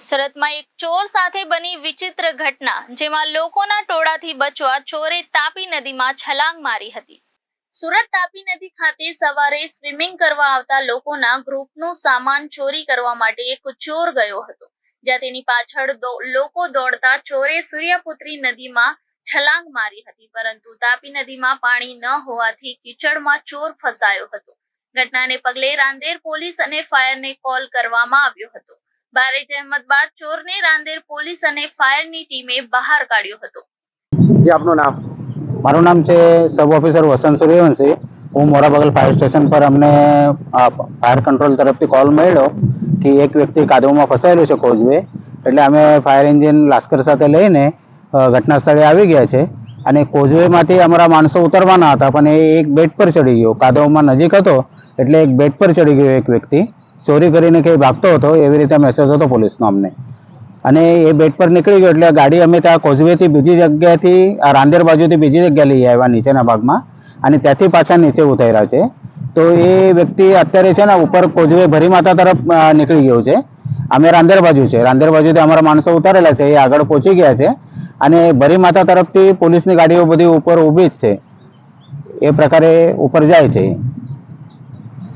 સુરતમાં એક ચોર સાથે બની વિચિત્ર ઘટના, જેમાં લોકોના ટોળાથી બચવા ચોરે તાપી નદીમાં છલાંગ મારી હતી। સુરત તાપી નદી ખાતે સવારે સ્વિમિંગ કરવા આવતા લોકોના ગ્રુપનું સામાન ચોરી કરવા માટે એક ચોર ગયો હતો, જ્યાં તેની પાછળ લોકો દોડતા ચોરે સૂર્યપુત્રી નદીમાં છલાંગ મારી હતી, પરંતુ તાપી નદીમાં પાણી ન હોવાથી કીચડમાં ચોર ફસાયો હતો। ઘટનાને પગલે રાંદેર પોલીસ અને ફાયરને કોલ કરવામાં આવ્યો હતો। ભારે જહેમત બાદ ચોરને રાંદેર પોલીસ અને ફાયરની ટીમે બહાર કાઢ્યો હતો। જે આપનું નામ? મારું નામ છે સબ ઓફિસર વસંત સૂર્યવંશી। હું મોરાબગલ ફાયર સ્ટેશન પર અમને ફાયર કંટ્રોલ તરફથી કોલ મળ્યો કે એક વ્યક્તિ કાદવમાં ફસાયેલો છે કોઝવે, એટલે અમે ફાયર એન્જિન લાશ્કર સાથે લઈને ઘટના સ્થળે આવી ગયા છે અને કોઝવેમાંથી અમારા માણસો ઉતરવાના હતા, પણ એ એક બેટ પર ચડી ગયો। કાદવમાં નજીક હતો એટલે એક બેટ પર ચડી ગયો એક વ્યક્તિ, ચોરી કરીને કંઈ ભાગતો હતો એવી રીતે મેસેજ હતો પોલીસનો અમને, અને એ બેટ પર નીકળી ગયો એટલે ગાડી અમે ત્યાં કોઝવેથી બીજી જગ્યાએથી રાંદેર બાજુથી બીજી જગ્યાએ લઈ આવ્યા નીચેના ભાગમાં, અને ત્યાંથી પાછા નીચે ઉતાર્યા છે। તો એ વ્યક્તિ અત્યારે છે ને ઉપર કોઝવે ભરી માતા તરફ નીકળી ગયો છે। અમે રાંદેર બાજુ છે, રાંદેર બાજુથી અમારા માણસો ઉતારેલા છે, એ આગળ પહોંચી ગયા છે અને ભરી માતા તરફથી પોલીસની ગાડીઓ બધી ઉપર ઊભી જ છે, એ પ્રકારે ઉપર જાય છે।